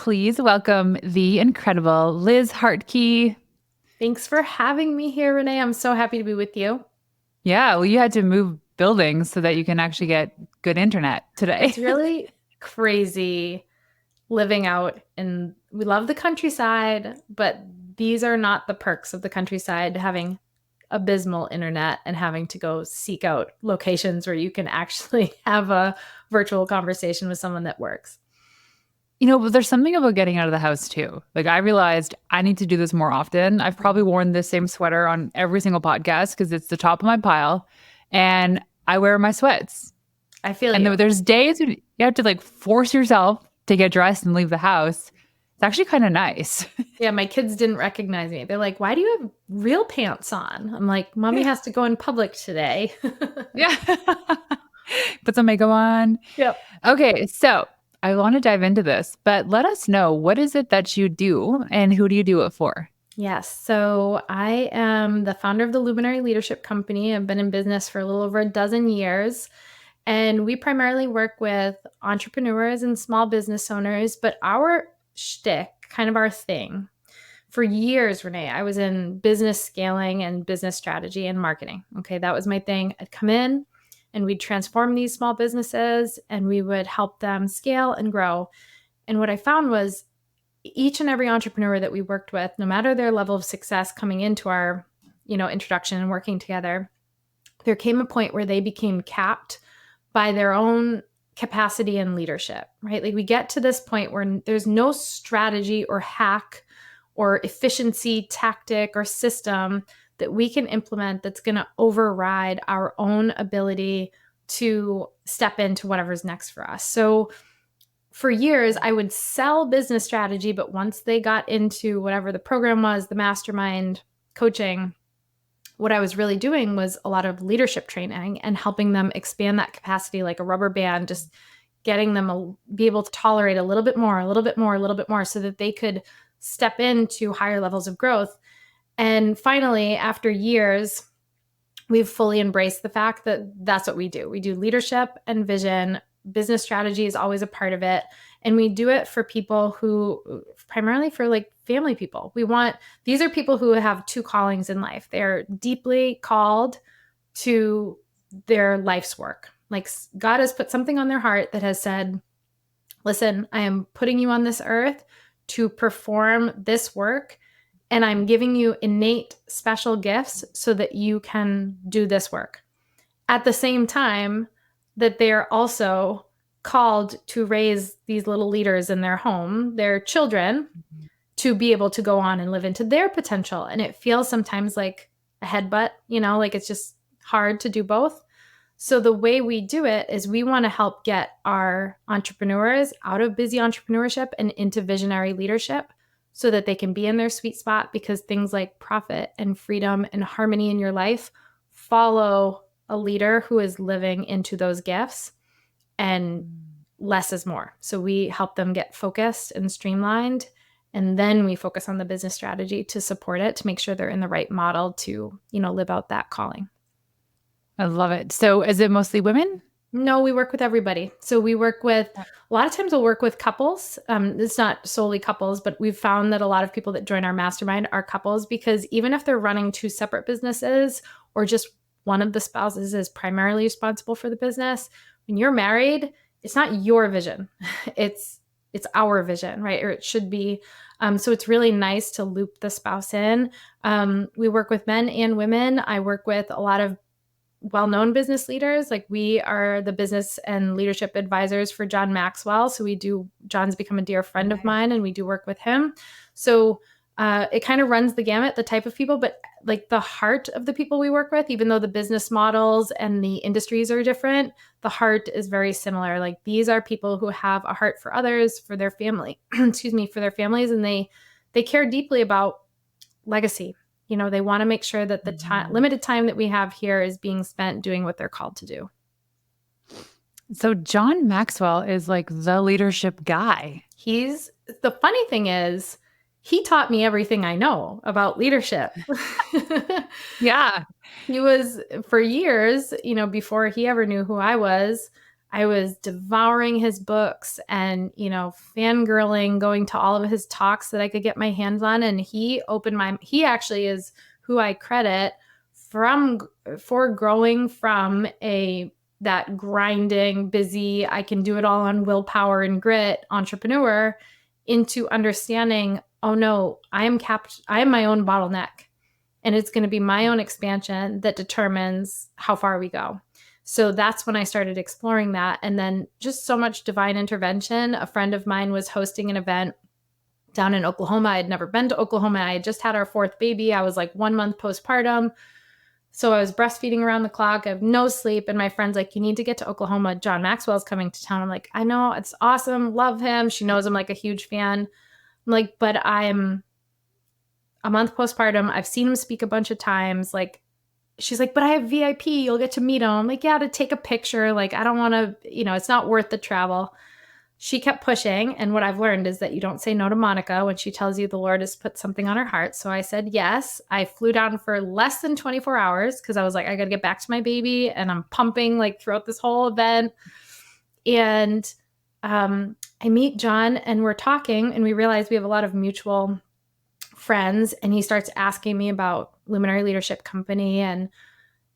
please welcome the incredible Liz Hartke. Thanks for having me here, Renee. I'm so happy to be with you. Yeah, well, you had to move buildings so that you can actually get good internet today. It's really crazy living out and we love the countryside, but these are not the perks of the countryside, having abysmal internet and having to go seek out locations where you can actually have a virtual conversation with someone that works. But there's something about getting out of the house too. Like I realized I need to do this more often. I've probably worn the same sweater on every single podcast because it's the top of my pile, and I wear my sweats. I feel And you. there's days when you have to like force yourself to get dressed and leave the house. It's actually kind of nice. Yeah, my kids didn't recognize me. They're like, "Why do you have real pants on?" I'm like, "Mommy has to go in public today." Yeah. Put some makeup on. Yep. Okay, so I want to dive into this, but let us know, what is it that you do and who do you do it for? Yes. So I am the founder of the Luminary Leadership Company. I've been in business for a little over a dozen years. And we primarily work with entrepreneurs and small business owners. But our shtick, kind of our thing, for years, Renee, I was in business scaling and business strategy and marketing. Okay. That was my thing. I'd come in and we'd transform these small businesses and we would help them scale and grow. And what I found was each and every entrepreneur that we worked with, no matter their level of success coming into our, introduction and working together, there came a point where they became capped by their own capacity and leadership, right? Like we get to this point where there's no strategy or hack or efficiency tactic or system that we can implement that's going to override our own ability to step into whatever's next for us. So for years, I would sell business strategy, but once they got into whatever the program was, the mastermind coaching, what I was really doing was a lot of leadership training and helping them expand that capacity like a rubber band, just getting them be able to tolerate a little bit more, a little bit more, a little bit more so that they could step into higher levels of growth. And finally, after years, we've fully embraced the fact that that's what we do. We do leadership and vision. Business strategy is always a part of it. And we do it for people who, primarily for like family people. These are people who have two callings in life. They're deeply called to their life's work. Like God has put something on their heart that has said, listen, I am putting you on this earth to perform this work. And I'm giving you innate special gifts so that you can do this work. At the same time that they're also called to raise these little leaders in their home, their children, to be able to go on and live into their potential. And it feels sometimes like a headbutt, like it's just hard to do both. So the way we do it is we want to help get our entrepreneurs out of busy entrepreneurship and into visionary leadership so that they can be in their sweet spot, because things like profit and freedom and harmony in your life follow a leader who is living into those gifts, and less is more. So we help them get focused and streamlined, and then we focus on the business strategy to support it, to make sure they're in the right model to, live out that calling. I love it. So is it mostly women? No, we work with everybody. So we work with, a lot of times we'll work with couples. It's not solely couples, but we've found that a lot of people that join our mastermind are couples, because even if they're running two separate businesses or just one of the spouses is primarily responsible for the business, when you're married, it's not your vision. It's our vision, right? Or it should be. So it's really nice to loop the spouse in. We work with men and women. I work with a lot of well-known business leaders. Like we are the business and leadership advisors for John Maxwell. So John's become a dear friend of mine, and we do work with him. So it kind of runs the gamut, the type of people, but like the heart of the people we work with, even though the business models and the industries are different, the heart is very similar. Like these are people who have a heart for others, for their family, for their families. And they care deeply about legacy. They want to make sure that the limited time that we have here is being spent doing what they're called to do. So John Maxwell is like the leadership guy. The funny thing is, he taught me everything I know about leadership. Yeah. He was, for years, before he ever knew who I was, I was devouring his books and, fangirling, going to all of his talks that I could get my hands on. And he actually is who I credit for growing from that grinding, busy, I can do it all on willpower and grit entrepreneur into understanding, oh no, I am my own bottleneck. And it's going to be my own expansion that determines how far we go. So that's when I started exploring that. And then just so much divine intervention. A friend of mine was hosting an event down in Oklahoma. I had never been to Oklahoma. I had just had our 4th baby. I was like 1 month postpartum. So I was breastfeeding around the clock. I have no sleep. And my friend's like, you need to get to Oklahoma. John Maxwell's coming to town. I'm like, I know, it's awesome. Love him. She knows I'm like a huge fan. I'm like, but I'm a month postpartum. I've seen him speak a bunch of times. Like, she's like, but I have VIP. You'll get to meet him. I'm like, yeah, to take a picture. Like, I don't want to, it's not worth the travel. She kept pushing. And what I've learned is that you don't say no to Monica when she tells you the Lord has put something on her heart. So I said yes. I flew down for less than 24 hours because I was like, I got to get back to my baby. And I'm pumping like throughout this whole event. And I meet John and we're talking and we realize we have a lot of mutual friends. And he starts asking me about Luminary Leadership Company and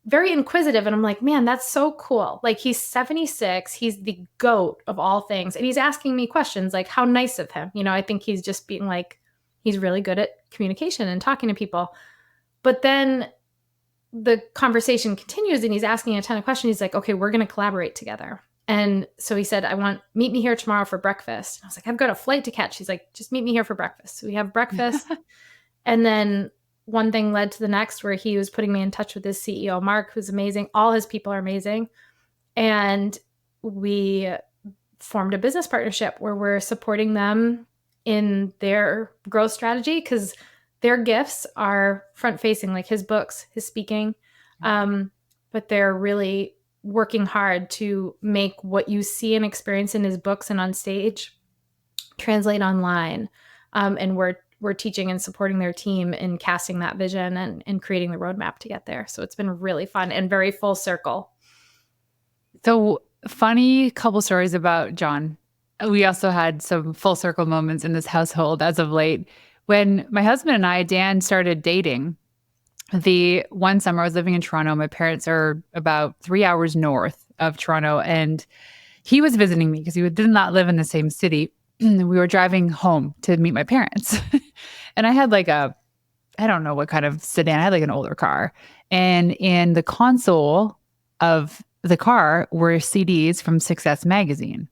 very inquisitive. And I'm like, man, that's so cool. Like, he's 76. He's the GOAT of all things. And he's asking me questions like, how nice of him. I think he's just being like, he's really good at communication and talking to people. But then the conversation continues and he's asking a ton of questions. He's like, okay, we're going to collaborate together. And so he said, meet me here tomorrow for breakfast. And I was like, I've got a flight to catch. He's like, just meet me here for breakfast. So we have breakfast. And then one thing led to the next where he was putting me in touch with his CEO, Mark, who's amazing. All his people are amazing. And we formed a business partnership where we're supporting them in their growth strategy because their gifts are front facing, like his books, his speaking. But they're really working hard to make what you see and experience in his books and on stage translate online. And we're teaching and supporting their team in casting that vision and creating the roadmap to get there. So it's been really fun and very full circle. So funny couple stories about John. We also had some full circle moments in this household as of late. When my husband and I, Dan, started dating, the one summer I was living in Toronto. My parents are about 3 hours north of Toronto. And he was visiting me because he did not live in the same city. We were driving home to meet my parents. And I had like I don't know what kind of sedan. I had like an older car. And in the console of the car were CDs from Success Magazine.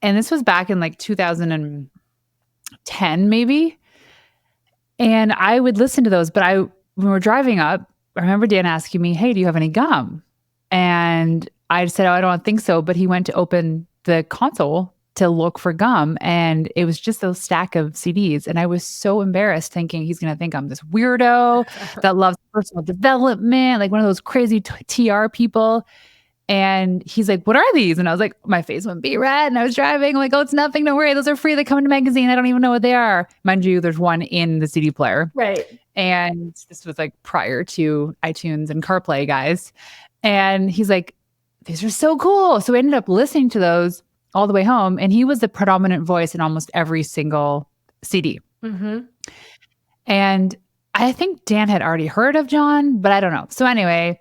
And this was back in like 2010, maybe. And I would listen to those. But when we were driving up, I remember Dan asking me, hey, do you have any gum? And I said, oh, I don't think so. But he went to open the console to look for gum. And it was just a stack of CDs. And I was so embarrassed thinking he's going to think I'm this weirdo that loves personal development, like one of those crazy TR people. And he's like, what are these? And I was like, my face went beet red and I was driving. I'm like, oh, it's nothing. Don't worry. Those are free. They come in a magazine. I don't even know what they are. Mind you, there's one in the CD player. Right. And this was like prior to iTunes and CarPlay, guys. And he's like, these are so cool. So we ended up listening to those all the way home. And he was the predominant voice in almost every single CD. Mm-hmm. And I think Dan had already heard of John, but I don't know. So anyway,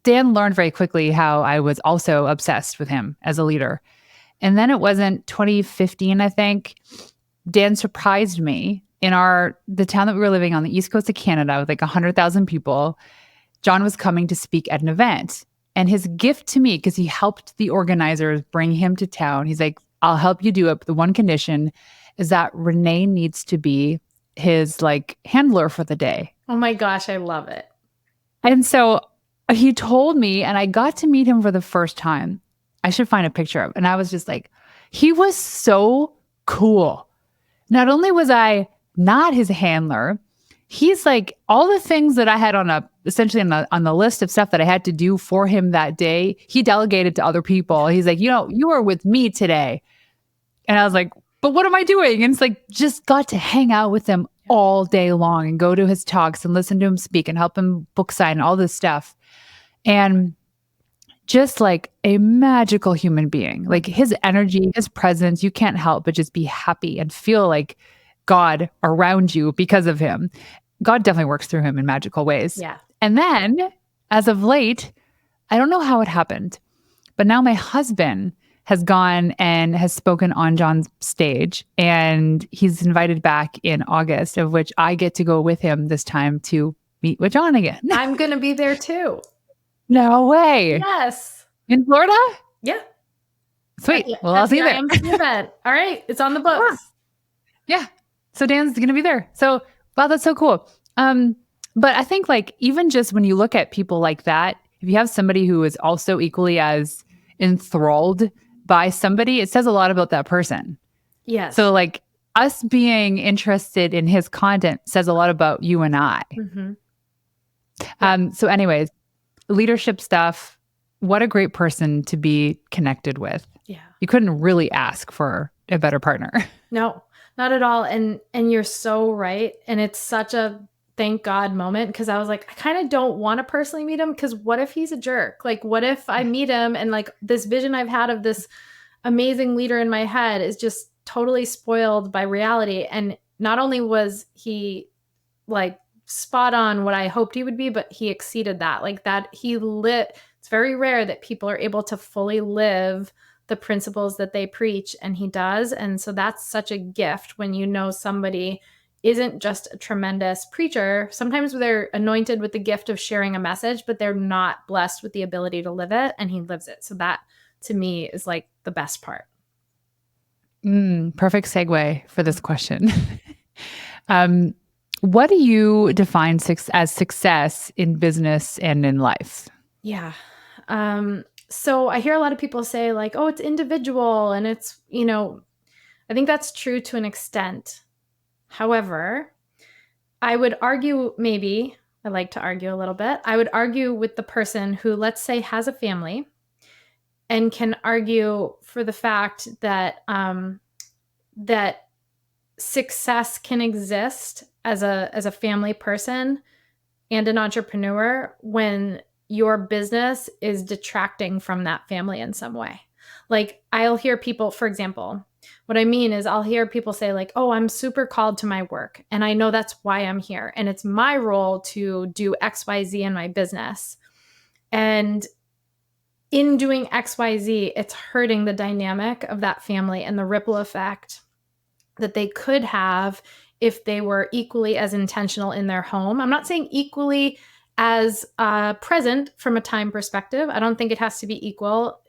Dan learned very quickly how I was also obsessed with him as a leader. And then it wasn't 2015, I think, Dan surprised me in the town that we were living on the east coast of Canada with like 100,000 people. John was coming to speak at an event. And his gift to me, because he helped the organizers bring him to town, he's like, I'll help you do it. But the one condition is that Renee needs to be his like handler for the day. Oh my gosh, I love it. And so he told me, and I got to meet him for the first time. I should find a picture of it. And I was just like, he was so cool. Not only was I not his handler, he's like all the things that I had essentially on the list of stuff that I had to do for him that day, he delegated to other people. He's like, you are with me today. And I was like, but what am I doing? And it's like, just got to hang out with him all day long and go to his talks and listen to him speak and help him book sign and all this stuff. And just like a magical human being. Like his energy, his presence, you can't help but just be happy and feel like God around you because of him. God definitely works through him in magical ways. Yeah. And then, as of late, I don't know how it happened, but now my husband has gone and has spoken on John's stage, and he's invited back in August, of which I get to go with him this time to meet with John again. I'm going to be there too. No way. Yes. In Florida? Yeah. Sweet. At Well, I'll the see you there. IMC event. All right. It's on the books. Yeah. So Dan's going to be there. So, wow, that's so cool. But I think like even just when you look at people like that, if you have somebody who is also equally as enthralled by somebody, it says a lot about that person. Yes. So like us being interested in his content says a lot about you and I. So anyways, leadership stuff, what a great person to be connected with. Yeah. You couldn't really ask for a better partner. No, not at all. And you're so right. And it's such a thank God moment, because I was like, I kind of don't want to personally meet him, because what if he's a jerk? Like, what if I meet him and like this vision I've had of this amazing leader in my head is just totally spoiled by reality. And not only was he like spot on what I hoped he would be, but he exceeded that. Like that it's very rare that people are able to fully live the principles that they preach, and he does. And so that's such a gift when you know somebody isn't just a tremendous preacher. Sometimes they're anointed with the gift of sharing a message, but they're not blessed with the ability to live it, and he lives it. So that to me is like the best part. Perfect segue for this question. What do you define as success in business and in life? Yeah. So I hear a lot of people say like, oh, it's individual, and it's, I think that's true to an extent. However, I would argue I like to argue a little bit. I would argue with the person who, let's say, has a family and can argue for the fact that that success can exist as a family person and an entrepreneur when your business is detracting from that family in some way. Like I'll hear people, for example, what I mean is I'll hear people say like, oh, I'm super called to my work, and I know that's why I'm here, and it's my role to do XYZ in my business. And in doing XYZ, it's hurting the dynamic of that family and the ripple effect that they could have if they were equally as intentional in their home. I'm not saying equally as present from a time perspective. I don't think it has to be equal,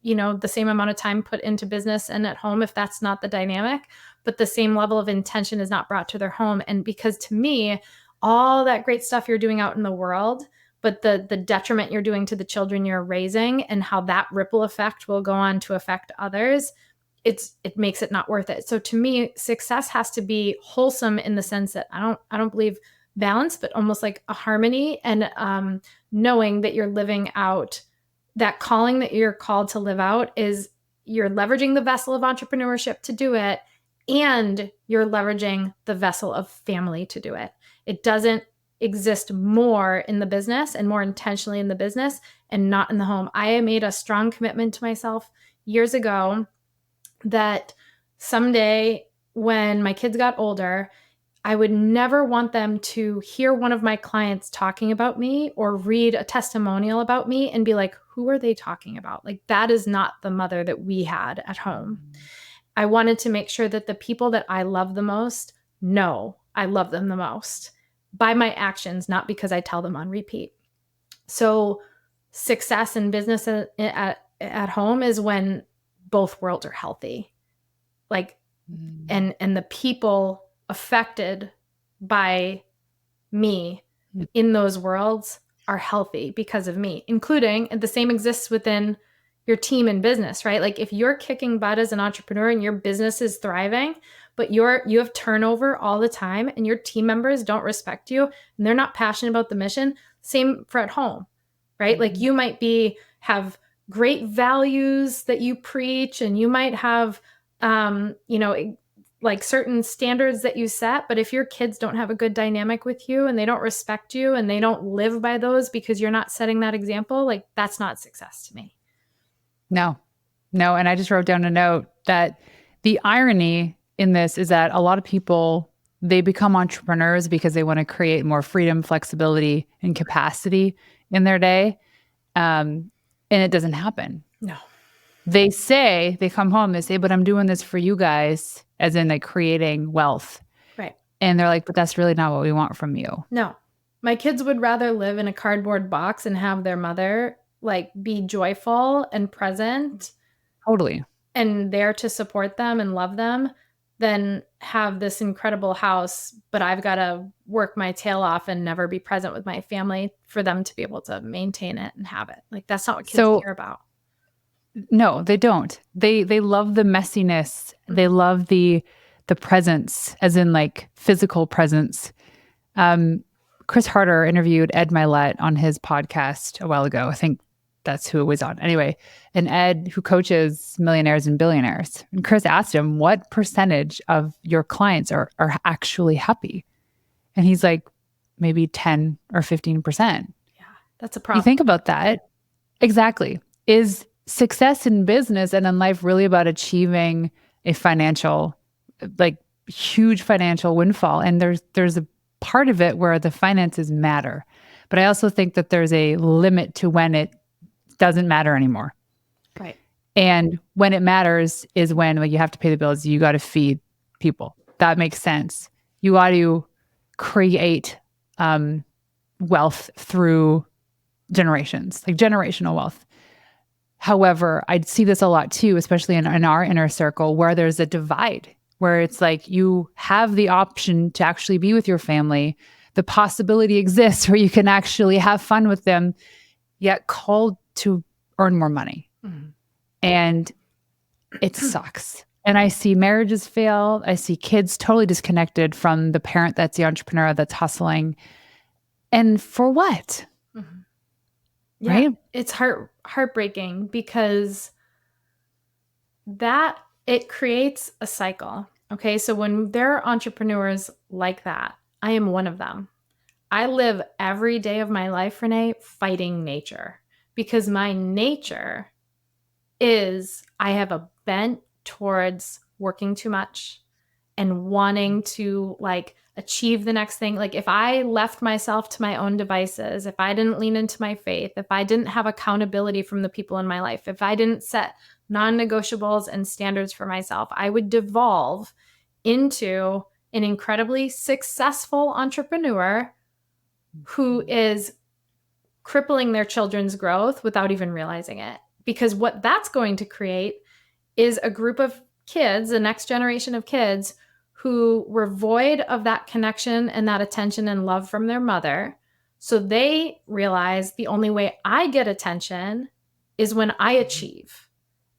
the same amount of time put into business and at home if that's not the dynamic, but the same level of intention is not brought to their home. And because to me, all that great stuff you're doing out in the world, but the detriment you're doing to the children you're raising and how that ripple effect will go on to affect others, it makes it not worth it. So to me, success has to be wholesome in the sense that I don't believe balance, but almost like a harmony, and knowing that you're living out that calling that you're called to live out is you're leveraging the vessel of entrepreneurship to do it, and you're leveraging the vessel of family to do it. It doesn't exist more in the business and more intentionally in the business and not in the home. I made a strong commitment to myself years ago that someday when my kids got older, I would never want them to hear one of my clients talking about me or read a testimonial about me and be like, who are they talking about? Like, that is not the mother that we had at home. I wanted to make sure that the people that I love the most know I love them the most by my actions, not because I tell them on repeat. So success in business at home is when both worlds are healthy. Like, and the people affected by me in those worlds are healthy because of me, including, and the same exists within your team and business, right? Like if you're kicking butt as an entrepreneur and your business is thriving, but you have turnover all the time and your team members don't respect you and they're not passionate about the mission, same for at home, right? Like you might have great values that you preach, and you might have, like certain standards that you set, but if your kids don't have a good dynamic with you and they don't respect you and they don't live by those because you're not setting that example, like that's not success to me. No, no. And I just wrote down a note that the irony in this is that a lot of people, they become entrepreneurs because they want to create more freedom, flexibility, and capacity in their day. And it doesn't happen. No. They say, they come home, they say, but I'm doing this for you guys, as in like creating wealth. Right. And they're like, but that's really not what we want from you. No. My kids would rather live in a cardboard box and have their mother like be joyful and present Totally. and there to support them and love them than have this incredible house, but I've got to work my tail off and never be present with my family for them to be able to maintain it and have it. Like that's not what kids care about. No, they don't. They love the messiness. They love the presence, as in like physical presence. Chris Harder interviewed Ed Milet on his podcast a while ago. I think that's who it was on. Anyway, and Ed, who coaches millionaires and billionaires, and Chris asked him, what percentage of your clients are actually happy? And he's like, maybe 10 or 15%. Yeah, that's a problem. You think about that. Exactly. Is success in business and in life really about achieving a financial, like huge financial windfall? And there's a part of it where the finances matter. But I also think that there's a limit to when it doesn't matter anymore. Right. And when it matters is when like, you have to pay the bills, you got to feed people. That makes sense. You got to create wealth through generations, like generational wealth. However, I'd see this a lot too, especially in our inner circle, where there's a divide, where it's like you have the option to actually be with your family. The possibility exists where you can actually have fun with them, yet called to earn more money. Mm-hmm. And it sucks. And I see marriages fail. I see kids totally disconnected from the parent that's the entrepreneur that's hustling. And for what? Mm-hmm. Yeah, right? It's heartbreaking because that it creates a cycle. Okay, so when there are entrepreneurs like that, I am one of them. I live every day of my life, Renee, fighting nature because my nature is I have a bent towards working too much and wanting to like achieve the next thing. Like if I left myself to my own devices, if I didn't lean into my faith, if I didn't have accountability from the people in my life, if I didn't set non-negotiables and standards for myself, I would devolve into an incredibly successful entrepreneur who is crippling their children's growth without even realizing it. Because what that's going to create is a group of kids, the next generation of kids who were void of that connection and that attention and love from their mother. So they realize the only way I get attention is when I achieve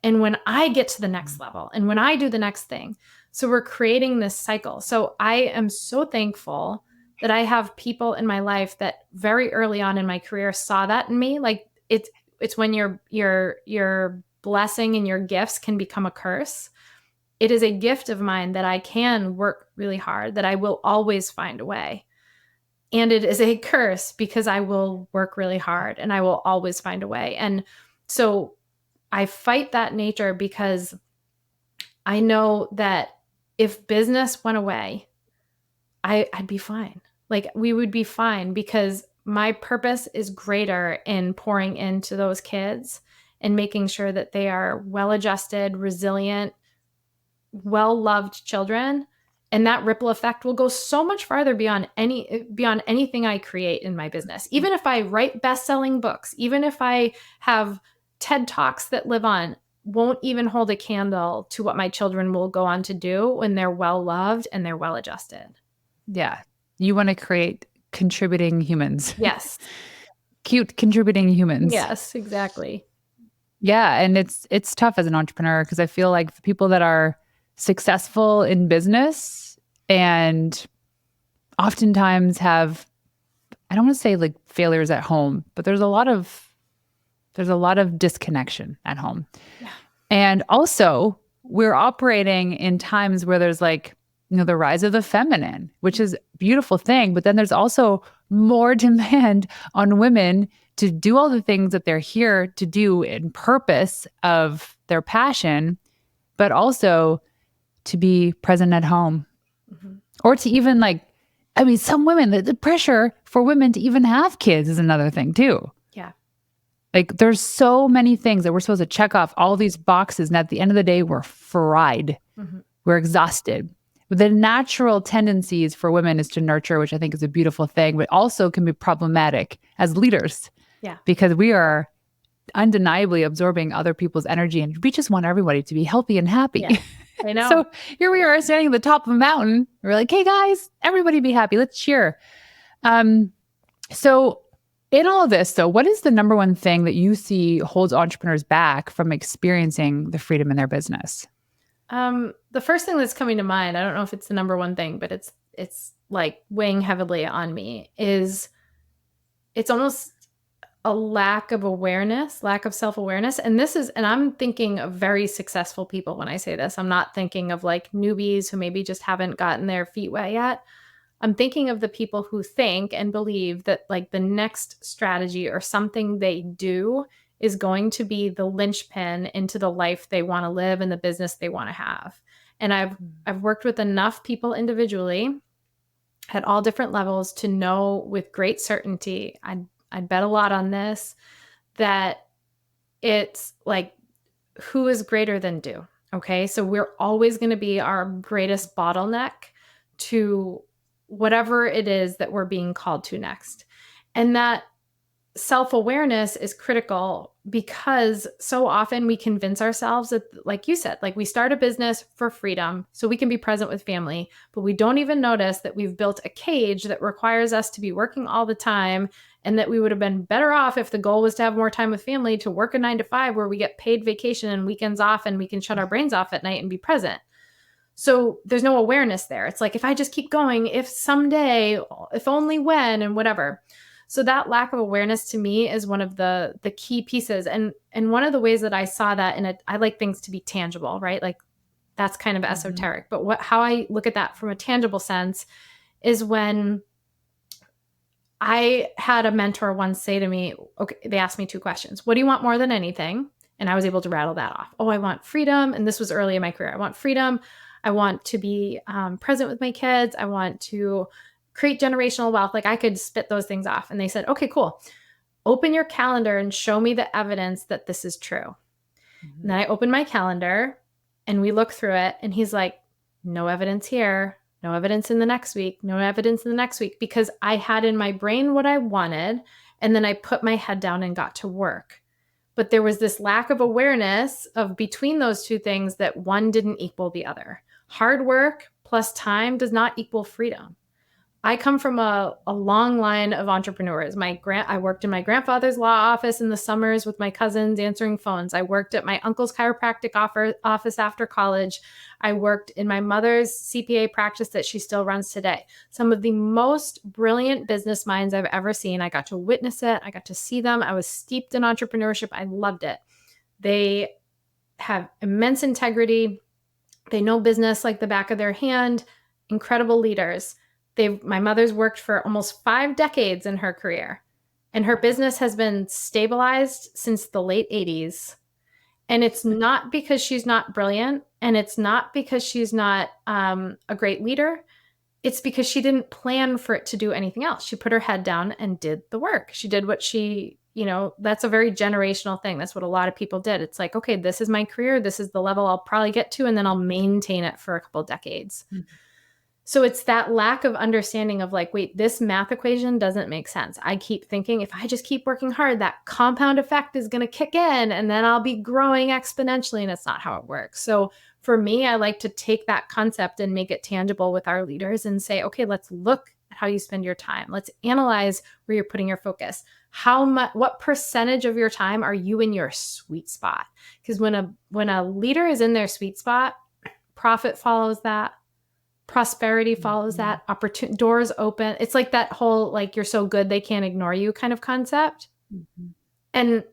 and when I get to the next level and when I do the next thing. So we're creating this cycle. So I am so thankful that I have people in my life that very early on in my career saw that in me. Like it's when your blessing and your gifts can become a curse. It is a gift of mine that I can work really hard, that I will always find a way. And it is a curse because I will work really hard and I will always find a way. And so I fight that nature because I know that if business went away, I'd be fine. Like we would be fine because my purpose is greater in pouring into those kids and making sure that they are well-adjusted, resilient, well-loved children. And that ripple effect will go so much farther beyond anything I create in my business. Even if I write best-selling books, even if I have TED Talks that live on, won't even hold a candle to what my children will go on to do when they're well-loved and they're well-adjusted. Yeah. You want to create contributing humans. Yes. Cute contributing humans. Yes, exactly. Yeah. And it's tough as an entrepreneur because I feel like the people that are successful in business and oftentimes have, I don't want to say like failures at home, but there's a lot of disconnection at home. Yeah. And also we're operating in times where there's like the rise of the feminine, which is a beautiful thing. But then there's also more demand on women to do all the things that they're here to do in purpose of their passion, but also to be present at home or to even some women, the pressure for women to even have kids is another thing too. Yeah. Like there's so many things that we're supposed to check off all these boxes. And at the end of the day, we're fried. We're exhausted. But the natural tendencies for women is to nurture, which I think is a beautiful thing, but also can be problematic as leaders. Yeah. Because we are undeniably absorbing other people's energy and we just want everybody to be healthy and happy. Yeah, I know. So here we are standing at the top of a mountain. We're like, hey guys, everybody be happy. Let's cheer. So in all of this, though, what is the number one thing that you see holds entrepreneurs back from experiencing the freedom in their business? The first thing that's coming to mind, I don't know if it's the number one thing, but it's like weighing heavily on me, is it's almost a lack of awareness, lack of self-awareness. And I'm thinking of very successful people when I say this. I'm not thinking of like newbies who maybe just haven't gotten their feet wet yet. I'm thinking of the people who think and believe that like the next strategy or something they do is going to be the linchpin into the life they want to live and the business they want to have. And I've worked with enough people individually at all different levels to know with great certainty, I'd bet a lot on this, that it's like, who is greater than do? Okay. So we're always going to be our greatest bottleneck to whatever it is that we're being called to next. And that self-awareness is critical because so often we convince ourselves that, like you said, like we start a business for freedom so we can be present with family, but we don't even notice that we've built a cage that requires us to be working all the time, and that we would have been better off if the goal was to have more time with family, to work a 9 to 5 where we get paid vacation and weekends off and we can shut our brains off at night and be present. So there's no awareness there. It's like, if I just keep going, if someday, if only when, and whatever. So that lack of awareness to me is one of the key pieces. And one of the ways that I saw that I like things to be tangible, right? Like that's kind of esoteric, but how I look at that from a tangible sense is when I had a mentor once say to me, okay, they asked me 2 questions. What do you want more than anything? And I was able to rattle that off. Oh, I want freedom. And this was early in my career. I want freedom. I want to be present with my kids. I want to create generational wealth. Like I could spit those things off. And they said, okay, cool. Open your calendar and show me the evidence that this is true. And then I opened my calendar and we look through it. And he's like, no evidence here. No evidence in the next week. No evidence in the next week. Because I had in my brain what I wanted. And then I put my head down and got to work. But there was this lack of awareness of between those 2 things that one didn't equal the other. Hard work plus time does not equal freedom. I come from a long line of entrepreneurs. I worked in my grandfather's law office in the summers with my cousins answering phones. I worked at my uncle's chiropractic office after college. I worked in my mother's CPA practice that she still runs today. Some of the most brilliant business minds I've ever seen. I got to witness it. I got to see them. I was steeped in entrepreneurship. I loved it. They have immense integrity. They know business like the back of their hand. Incredible leaders. My mother's worked for almost 5 decades in her career, and her business has been stabilized since the late 80s. And it's not because she's not brilliant, and it's not because she's not a great leader. It's because she didn't plan for it to do anything else. She put her head down and did the work. She did what that's a very generational thing. That's what a lot of people did. It's like, okay, this is my career. This is the level I'll probably get to, and then I'll maintain it for a couple decades. Mm-hmm. So it's that lack of understanding of like, wait, this math equation doesn't make sense. I keep thinking if I just keep working hard, that compound effect is going to kick in and then I'll be growing exponentially. And it's not how it works. So for me, I like to take that concept and make it tangible with our leaders and say, okay, let's look at how you spend your time. Let's analyze where you're putting your focus. What percentage of your time are you in your sweet spot? Because when a leader is in their sweet spot, profit follows that. Prosperity follows that. Doors open. It's like that whole, like, you're so good, they can't ignore you kind of concept. Mm-hmm. And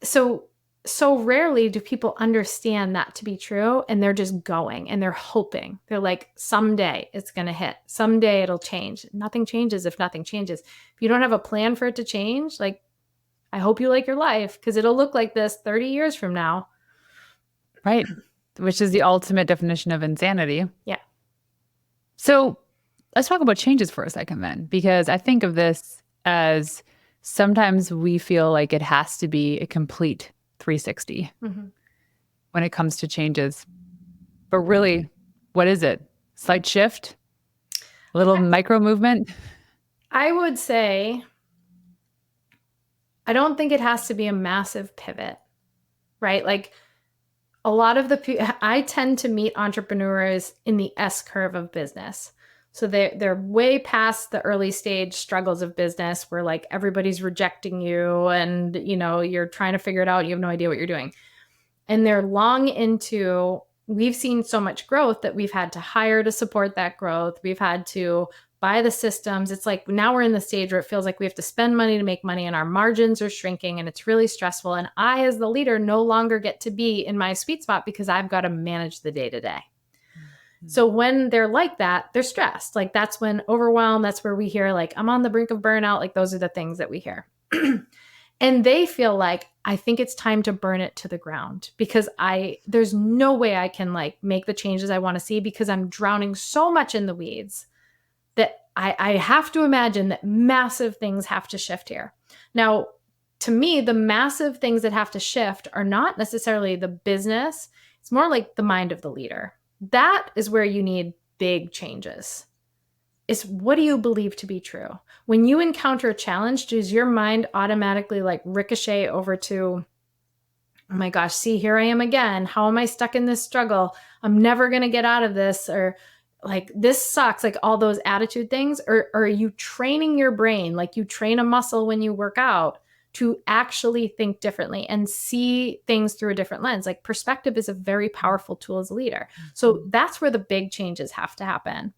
so so rarely do people understand that to be true, and they're just going and they're hoping. They're like, someday it's going to hit. Someday it'll change. Nothing changes if nothing changes. If you don't have a plan for it to change, like, I hope you like your life because it'll look like this 30 years from now. Right. Which is the ultimate definition of insanity. Yeah. So let's talk about changes for a second then, because I think of this as sometimes we feel like it has to be a complete 360 when it comes to changes. But really, what is it? Slight shift? A little micro movement? I would say, I don't think it has to be a massive pivot, right? Like, a lot of I tend to meet entrepreneurs in the S curve of business. So they're way past the early stage struggles of business where like everybody's rejecting you and, you know, you're trying to figure it out. You have no idea what you're doing. And they're long into, we've seen so much growth that we've had to hire to support that growth. We've had to buy the systems. It's like now we're in the stage where it feels like we have to spend money to make money and our margins are shrinking and it's really stressful. And I, as the leader, no longer get to be in my sweet spot because I've got to manage the day to day. So when they're like that, they're stressed. Like that's when overwhelmed, that's where we hear like, I'm on the brink of burnout. Like those are the things that we hear. And they feel like, I think it's time to burn it to the ground because there's no way I can like make the changes I want to see because I'm drowning so much in the weeds that I have to imagine that massive things have to shift here. Now, to me, the massive things that have to shift are not necessarily the business. It's more like the mind of the leader. That is where you need big changes. Is what do you believe to be true? When you encounter a challenge, does your mind automatically like ricochet over to, oh my gosh, see, here I am again. How am I stuck in this struggle? I'm never going to get out of this. Or like, this sucks. Like all those attitude things. Or are you training your brain? Like you train a muscle when you work out to actually think differently and see things through a different lens. Like perspective is a very powerful tool as a leader. So that's where the big changes have to happen.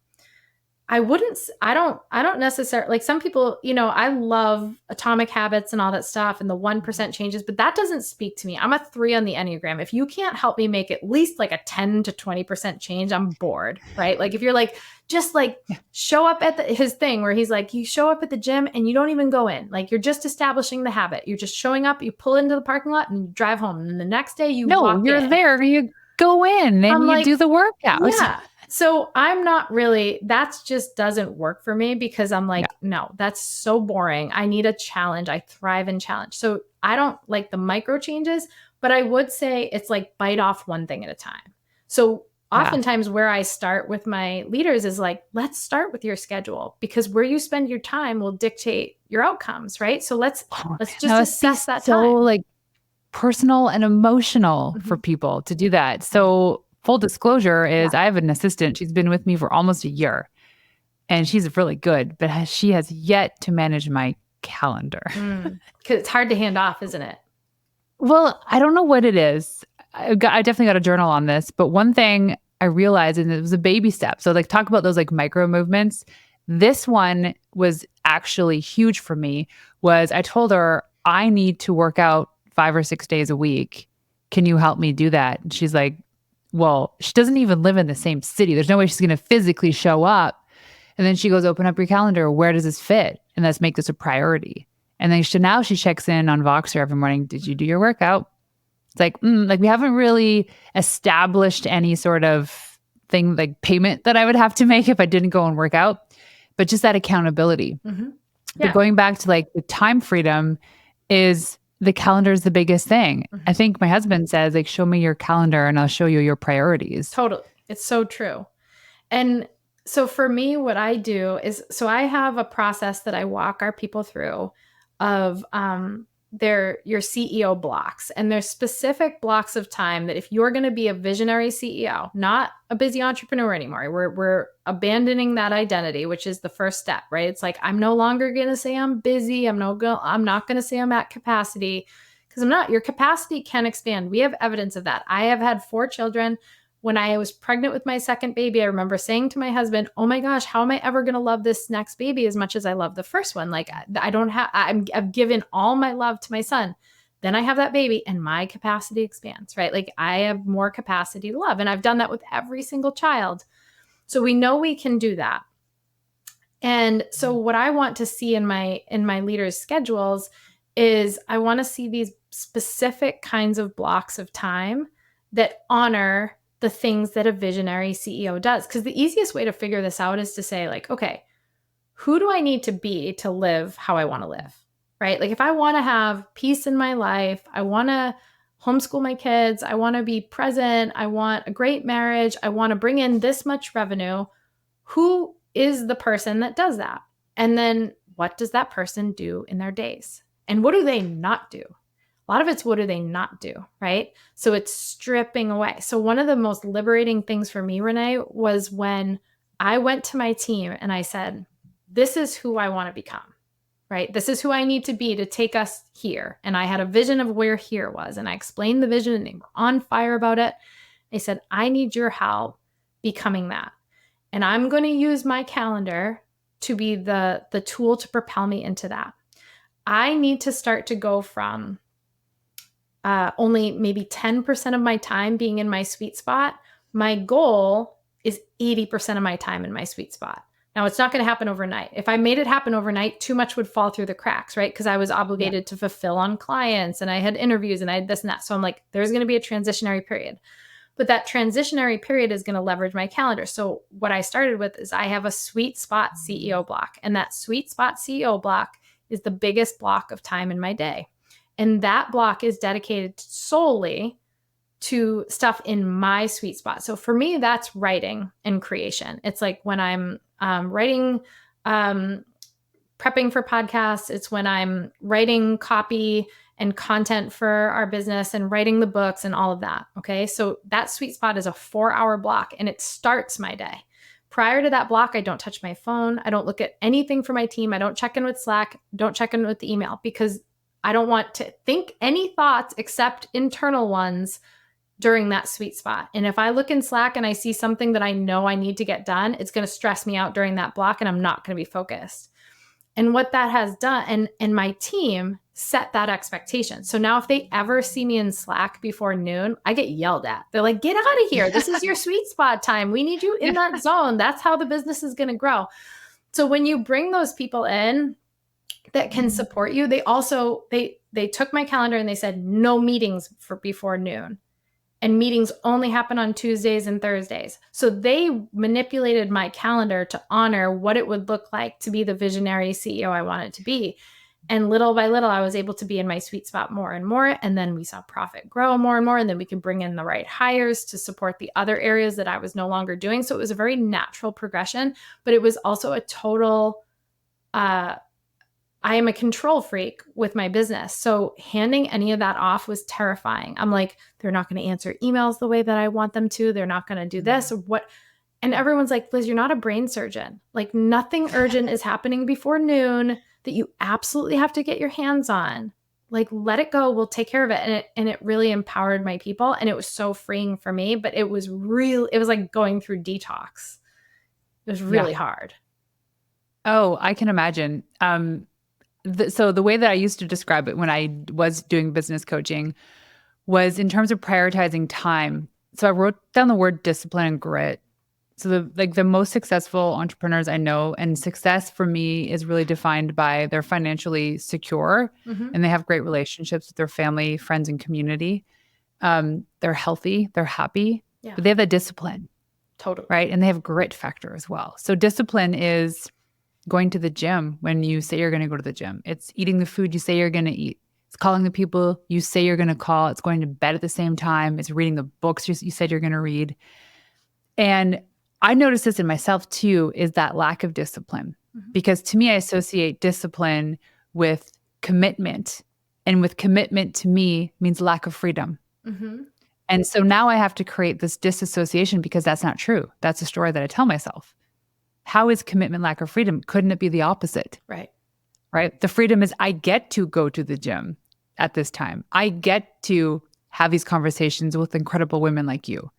I don't necessarily, like some people, you know, I love Atomic Habits and all that stuff and the 1% changes, but that doesn't speak to me. I'm a 3 on the Enneagram. If you can't help me make at least like a 10 to 20% change, I'm bored, right? Like if you're like, just like show up at his thing where he's like, you show up at the gym and you don't even go in. Like you're just establishing the habit. You're just showing up, you pull into the parking lot and you drive home. And the next day you walk you're in. there. You go in and you do the workout. Yeah. So I'm not really, that's just doesn't work for me because I'm like, no, that's so boring. I need a challenge. I thrive in challenge. So I don't like the micro changes, but I would say it's like bite off one thing at a time. So oftentimes where I start with my leaders is like, let's start with your schedule because where you spend your time will dictate your outcomes, right? So let's just assess that time. So like personal and emotional for people to do that. So full disclosure is I have an assistant. She's been with me for almost a year and she's really good, but she has yet to manage my calendar. Because it's hard to hand off, isn't it? Well, I don't know what it is. I definitely got a journal on this, but one thing I realized, and it was a baby step. So like talk about those like micro movements. This one was actually huge for me was I told her I need to work out 5 or 6 days a week. Can you help me do that? And she's like, well, she doesn't even live in the same city. There's no way she's going to physically show up. And then she goes, open up your calendar. Where does this fit? And let's make this a priority. And then now she checks in on Voxer every morning. Did you do your workout? It's like, like we haven't really established any sort of thing like payment that I would have to make if I didn't go and work out, but just that accountability. But going back to like the time freedom is the calendar is the biggest thing. I think my husband says like, show me your calendar and I'll show you your priorities. Totally. It's so true. And so for me, what I do is, so I have a process that I walk our people through of your CEO blocks. And there's specific blocks of time that if you're going to be a visionary CEO, not a busy entrepreneur anymore, we're abandoning that identity, which is the first step, right? It's like, I'm no longer going to say I'm busy. I'm not going to say I'm at capacity because I'm not. Your capacity can expand. We have evidence of that. I have had 4 children. When I was pregnant with my second baby, I remember saying to my husband, oh my gosh, how am I ever going to love this next baby as much as I love the first one? Like I've given all my love to my son. Then I have that baby and my capacity expands, right? Like I have more capacity to love. And I've done that with every single child. So we know we can do that. And so what I want to see in my leaders' schedules is I want to see these specific kinds of blocks of time that honor the things that a visionary CEO does. Because the easiest way to figure this out is to say, like, okay, who do I need to be to live how I want to live? Right? Like if I want to have peace in my life, I want to homeschool my kids, I want to be present, I want a great marriage, I want to bring in this much revenue, who is the person that does that? And then what does that person do in their days? And what do they not do? A lot of it's what do they not do, right? So it's stripping away. So one of the most liberating things for me, Renee, was when I went to my team and I said, this is who I want to become, right? This is who I need to be to take us here. And I had a vision of where here was. And I explained the vision and they were on fire about it. They said, I need your help becoming that. And I'm going to use my calendar to be the tool to propel me into that. I need to start to go from only maybe 10% of my time being in my sweet spot. My goal is 80% of my time in my sweet spot. Now, it's not going to happen overnight. If I made it happen overnight, too much would fall through the cracks, right? Because I was obligated to fulfill on clients and I had interviews and I had this and that. So I'm like, there's going to be a transitionary period. But that transitionary period is going to leverage my calendar. So what I started with is I have a sweet spot CEO block. And that sweet spot CEO block is the biggest block of time in my day. And that block is dedicated solely to stuff in my sweet spot. So for me, that's writing and creation. It's like when I'm writing, prepping for podcasts. It's when I'm writing copy and content for our business and writing the books and all of that. Okay. So that sweet spot is a 4-hour block and it starts my day. Prior to that block, I don't touch my phone. I don't look at anything for my team. I don't check in with Slack, don't check in with the email because I don't want to think any thoughts except internal ones during that sweet spot. And if I look in Slack and I see something that I know I need to get done, it's going to stress me out during that block and I'm not going to be focused. And what that has done, and my team set that expectation. So now if they ever see me in Slack before noon, I get yelled at. They're like, get out of here. This is your sweet spot time. We need you in that zone. That's how the business is going to grow. So when you bring those people in that can support you, they also, they took my calendar and they said, no meetings for before noon. And meetings only happen on Tuesdays and Thursdays. So they manipulated my calendar to honor what it would look like to be the visionary CEO I wanted to be. And little by little, I was able to be in my sweet spot more and more. And then we saw profit grow more and more. And then we could bring in the right hires to support the other areas that I was no longer doing. So it was a very natural progression, but it was also a total, I am a control freak with my business. So handing any of that off was terrifying. I'm like, they're not going to answer emails the way that I want them to. They're not going to do this or what. And everyone's like, Liz, you're not a brain surgeon. Like nothing urgent is happening before noon that you absolutely have to get your hands on. Like, let it go. We'll take care of it. And it really empowered my people. And it was so freeing for me, but it was like going through detox. It was really hard. Oh, I can imagine. So the way that I used to describe it when I was doing business coaching was in terms of prioritizing time. So I wrote down the word discipline and grit. So the most successful entrepreneurs I know, and success for me is really defined by they're financially secure and they have great relationships with their family, friends, and community. They're healthy, they're happy, but they have that discipline. Totally. Right. And they have grit factor as well. So discipline is going to the gym when you say you're going to go to the gym. It's eating the food you say you're going to eat. It's calling the people you say you're going to call. It's going to bed at the same time. It's reading the books you said you're going to read. And I noticed this in myself too, is that lack of discipline. Because to me, I associate discipline with commitment. And with commitment to me means lack of freedom. And so now I have to create this disassociation because that's not true. That's a story that I tell myself. How is commitment lack of freedom? Couldn't it be the opposite? Right. Right. The freedom is I get to go to the gym at this time. I get to have these conversations with incredible women like you.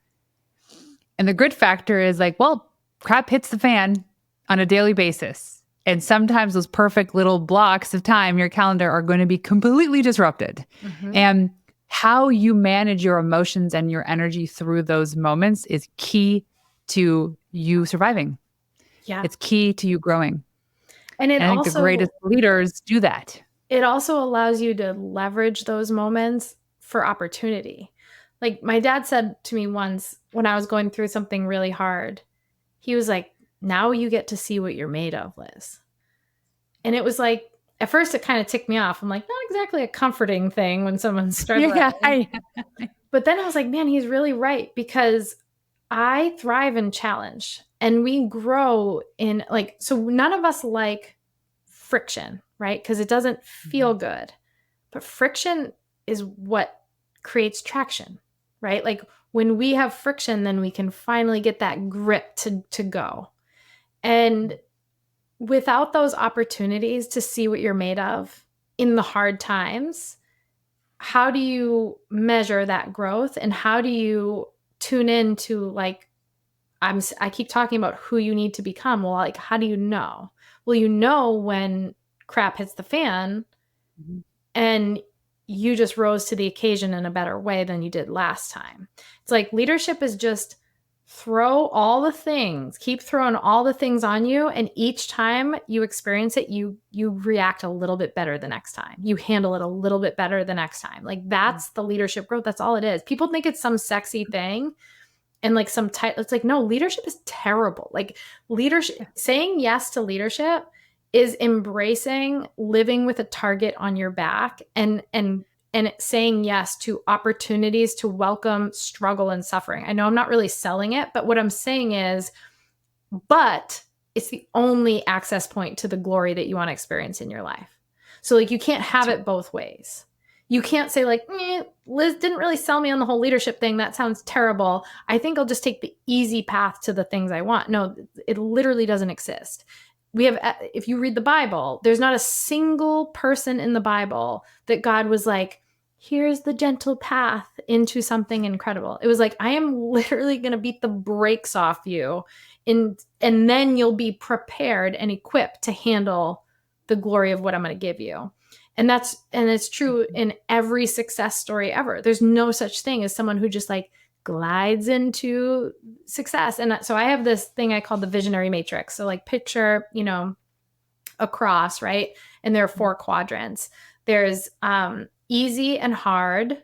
And the grit factor is like, well, crap hits the fan on a daily basis. And sometimes those perfect little blocks of time in your calendar are going to be completely disrupted. Mhm. And how you manage your emotions and your energy through those moments is key to you surviving. Yeah. It's key to you growing. And And I think the greatest leaders do that. it also allows you to leverage those moments for opportunity. Like my dad said to me once when I was going through something really hard, he was like, "Now you get to see what you're made of, Liz." And it was like, at first it kind of ticked me off. I'm like, not exactly a comforting thing when someone's Yeah. struggling. But then I was like, man, he's really right, because I thrive in challenge and we grow in, like, so none of us like friction, right? Because it doesn't feel good. But friction is what creates traction, right? Like when we have friction, then we can finally get that grip to go. And without those opportunities to see what you're made of in the hard times, how do you measure that growth, and how do you tune into, like, I keep talking about who you need to become. Well, like, how do you know? Well, you know when crap hits the fan Mhm. and you just rose to the occasion in a better way than you did last time. It's like leadership is just throw all the things, keep throwing all the things on you, and each time you experience it, you react a little bit better the next time. You handle it a little bit better the next time. Like that's the leadership growth. That's all it is. People think it's some sexy thing and like some title. It's like, no, leadership is terrible. Like leadership, saying yes to leadership is embracing living with a target on your back and saying yes to opportunities to welcome struggle and suffering. I know I'm not really selling it, but what I'm saying is, but it's the only access point to the glory that you want to experience in your life. So like you can't have it both ways. You can't say like, Liz didn't really sell me on the whole leadership thing. That sounds terrible. I think I'll just take the easy path to the things I want. No, it literally doesn't exist. If you read the Bible, there's not a single person in the Bible that God was like, here's the gentle path into something incredible. It was like, I am literally going to beat the brakes off you, and then you'll be prepared and equipped to handle the glory of what I'm going to give you. And it's true in every success story ever. There's no such thing as someone who just like glides into success. And so I have this thing I call the visionary matrix. So like picture, a cross, right? And there are 4 quadrants. There's easy and hard,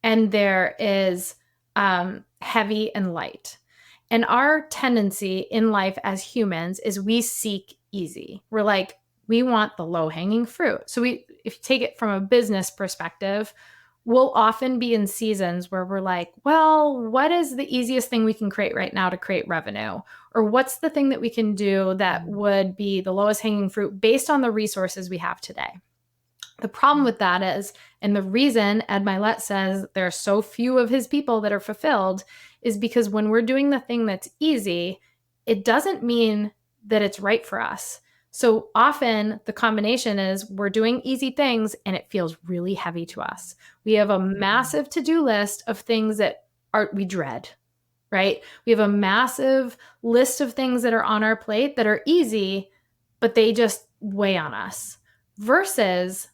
and there is heavy and light. And our tendency in life as humans is we seek easy. We're like, we want the low-hanging fruit. So if you take it from a business perspective, we'll often be in seasons where we're like, well, what is the easiest thing we can create right now to create revenue? Or what's the thing that we can do that would be the lowest hanging fruit based on the resources we have today? The problem with that is, and the reason Ed Milet says there are so few of his people that are fulfilled, is because when we're doing the thing that's easy, it doesn't mean that it's right for us. So often the combination is we're doing easy things and it feels really heavy to us. We have a massive to-do list of things that we dread, right? We have a massive list of things that are on our plate that are easy, but they just weigh on us. Versus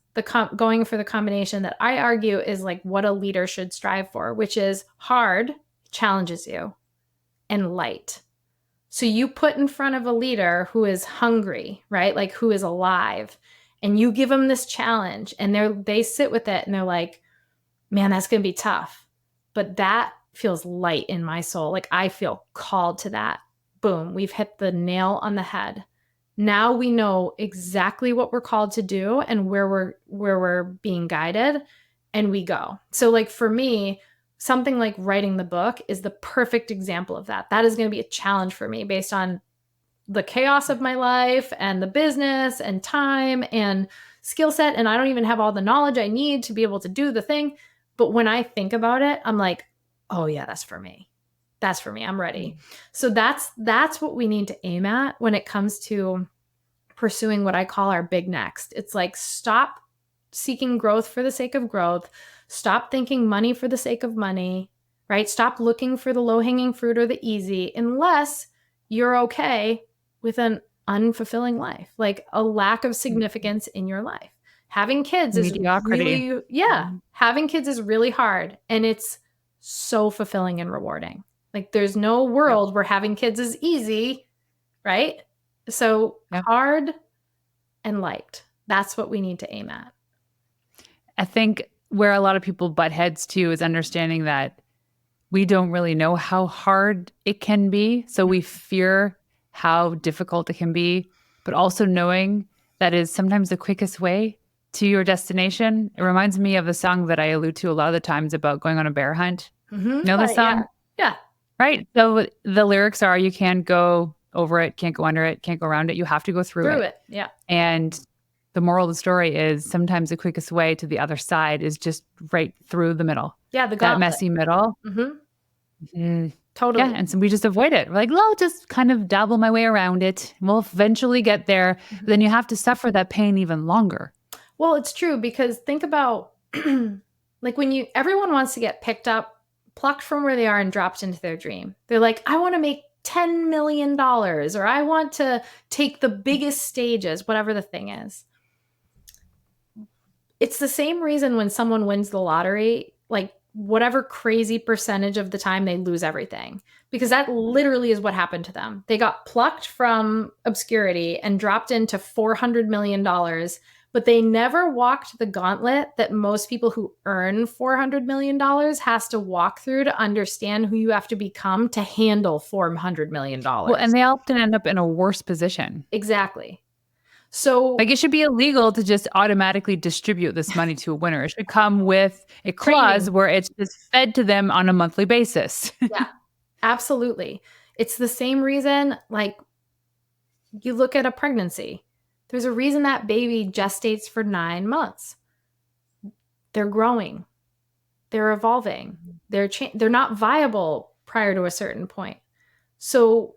going for the combination that I argue is like what a leader should strive for, which is hard, challenges you, and light. So you put in front of a leader who is hungry, right? Like who is alive, and you give them this challenge and they sit with it and they're like, man, that's going to be tough. But that feels light in my soul. Like I feel called to that. Boom, we've hit the nail on the head. Now we know exactly what we're called to do and where we're being guided, and we go. So like for me, something like writing the book is the perfect example of that. That is going to be a challenge for me based on the chaos of my life and the business and time and skill set. And I don't even have all the knowledge I need to be able to do the thing. But when I think about it, I'm like, oh yeah, that's for me. That's for me. I'm ready. So that's what we need to aim at when it comes to pursuing what I call our big next. It's like, stop seeking growth for the sake of growth. Stop thinking money for the sake of money, right? Stop looking for the low-hanging fruit or the easy, unless you're okay with an unfulfilling life, like a lack of significance in your life. Having kids is Mediocrity. really, having kids is really hard, and it's so fulfilling and rewarding. Like there's no world where having kids is easy, right? So hard and liked. That's what we need to aim at. I think where a lot of people butt heads too is understanding that we don't really know how hard it can be. So we fear how difficult it can be, but also knowing that is sometimes the quickest way to your destination. It reminds me of a song that I allude to a lot of the times about going on a bear hunt. You know the song? Yeah. Right. So the lyrics are, you can't go over it, can't go under it, can't go around it. You have to go through it. Yeah. And the moral of the story is sometimes the quickest way to the other side is just right through the middle. Yeah, the that gauntlet. messy middle. Totally. Yeah, and so we just avoid it. We're like, well, I'll just kind of dabble my way around it. We'll eventually get there. But then you have to suffer that pain even longer. Well, it's true, because think about like when everyone wants to get picked up, plucked from where they are and dropped into their dream. They're like, I want to make $10 million, or I want to take the biggest stages, whatever the thing is. It's the same reason when someone wins the lottery, like whatever crazy percentage of the time they lose everything, because that literally is what happened to them. They got plucked from obscurity and dropped into $400 million, but they never walked the gauntlet that most people who earn $400 million has to walk through to understand who you have to become to handle $400 million. Well, and they often end up in a worse position. Exactly. So like it should be illegal to just automatically distribute this money to a winner. It should come with a clause where it's just fed to them on a monthly basis. Yeah, absolutely. It's the same reason, like you look at a pregnancy. There's a reason that baby gestates for 9 months. They're growing. They're evolving. They're not viable prior to a certain point. So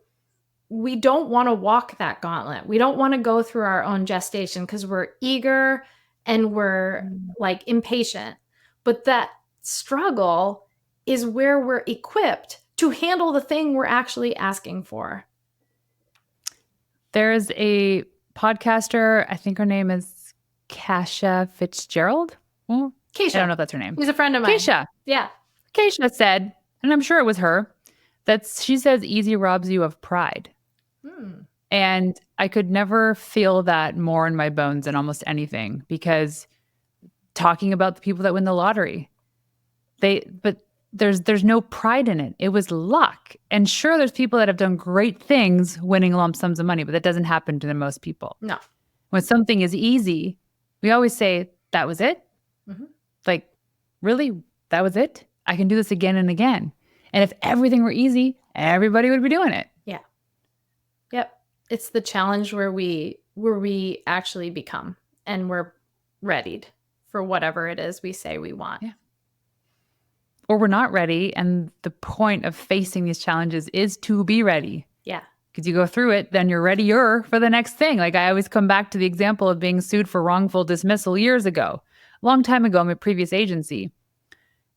we don't want to walk that gauntlet. We don't want to go through our own gestation because we're eager and we're like impatient. But that struggle is where we're equipped to handle the thing we're actually asking for. There's a podcaster, I think her name is Kasia Fitzgerald. Keisha. I don't know if that's her name. She's a friend of mine. Keisha. Yeah. Keisha said, and I'm sure it was her, that she says easy robs you of pride. And I could never feel that more in my bones than almost anything, because talking about the people that win the lottery, but there's no pride in it. It was luck. And sure, there's people that have done great things winning lump sums of money, but that doesn't happen to most people. No. When something is easy, we always say, that was it? Like, really? That was it? I can do this again and again. And if everything were easy, everybody would be doing it. Yeah. Yep. It's the challenge where we actually become, and we're readied for whatever it is we say we want. Yeah. Or we're not ready. And the point of facing these challenges is to be ready. Yeah. Because you go through it, then you're readier for the next thing. Like I always come back to the example of being sued for wrongful dismissal years ago, a long time ago in my previous agency.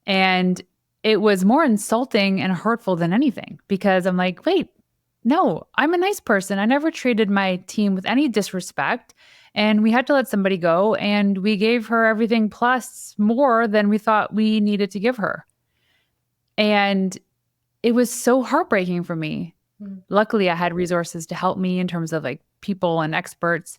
And it was more insulting and hurtful than anything, because I'm like, wait, no, I'm a nice person. I never treated my team with any disrespect. And we had to let somebody go, and we gave her everything plus more than we thought we needed to give her. And it was so heartbreaking for me. Luckily, I had resources to help me in terms of like people and experts.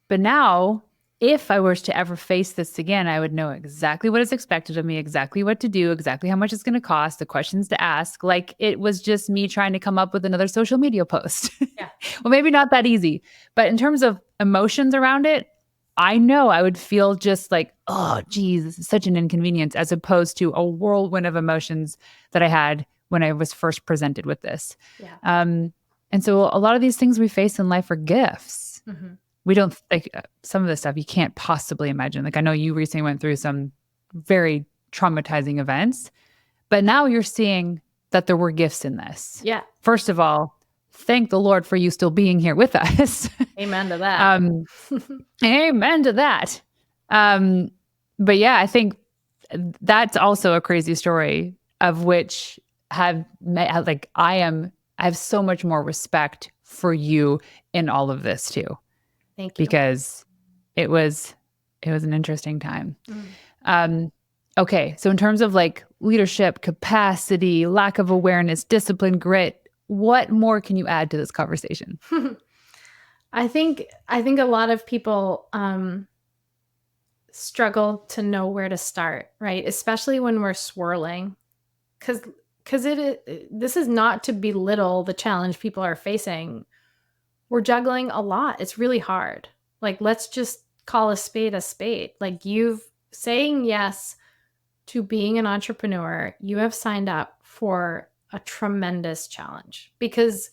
But now, if I were to ever face this again, I would know exactly what is expected of me, exactly what to do, exactly how much it's going to cost, the questions to ask. Like it was just me trying to come up with another social media post. Yeah. Well, maybe not that easy. But in terms of emotions around it, I know I would feel just like, oh, geez, this is such an inconvenience, as opposed to a whirlwind of emotions that I had when I was first presented with this. Yeah. And so a lot of these things we face in life are gifts. We don't like some of the stuff you can't possibly imagine. Like I know you recently went through some very traumatizing events, but now you're seeing that there were gifts in this. Yeah. First of all, thank the Lord for you still being here with us. Amen to that. Amen to that. But yeah, I think that's also a crazy story, of which I have so much more respect for you in all of this too, Thank you. because it was an interesting time. Mm. Okay, so in terms of like leadership, capacity, lack of awareness, discipline, grit, what more can you add to this conversation? I think a lot of people struggle to know where to start, right? Especially when we're swirling, because this is not to belittle the challenge people are facing. We're juggling a lot. It's really hard. Like, let's just call a spade a spade. Like, you've saying yes to being an entrepreneur, you have signed up for a tremendous challenge, because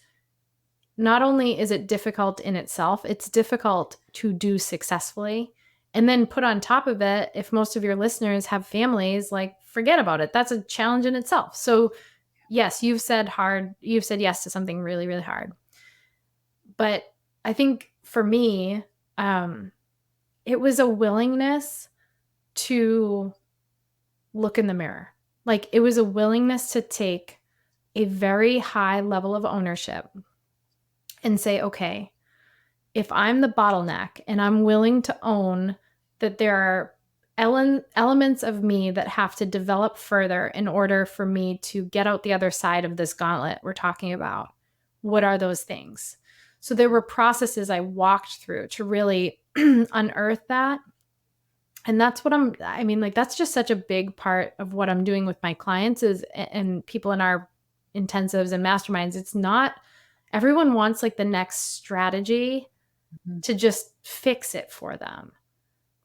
not only is it difficult in itself, it's difficult to do successfully. And then put on top of it, if most of your listeners have families, like, forget about it. That's a challenge in itself. So yes, you've said yes to something really, really hard. But I think for me, it was a willingness to look in the mirror. Like, it was a willingness to take a very high level of ownership and say, okay, if I'm the bottleneck and I'm willing to own that there are elements of me that have to develop further in order for me to get out the other side of this gauntlet we're talking about, what are those things? So there were processes I walked through to really unearth that. And that's what that's just such a big part of what I'm doing with my clients and people in our intensives and masterminds. It's not everyone wants like the next strategy to just fix it for them.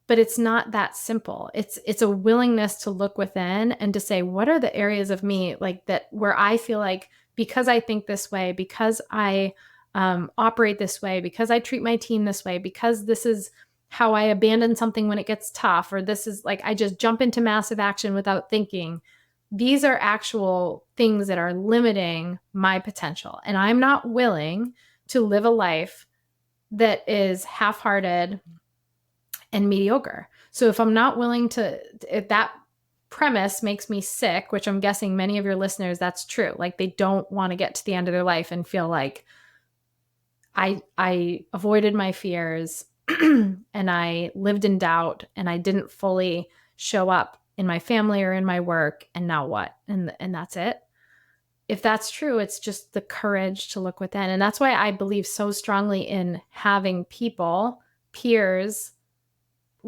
But it's not that simple. It's a willingness to look within and to say, what are the areas of me like that where I feel like, because I think this way, because I operate this way, because I treat my team this way, because this is how I abandon something when it gets tough, or this is like I just jump into massive action without thinking. These are actual things that are limiting my potential. And I'm not willing to live a life that is half-hearted and mediocre. So if I'm not willing to, if that premise makes me sick, which I'm guessing many of your listeners, that's true. Like, they don't want to get to the end of their life and feel like I avoided my fears and I lived in doubt and I didn't fully show up in my family or in my work, and now what? And that's it. If that's true, it's just the courage to look within. And that's why I believe so strongly in having people, peers,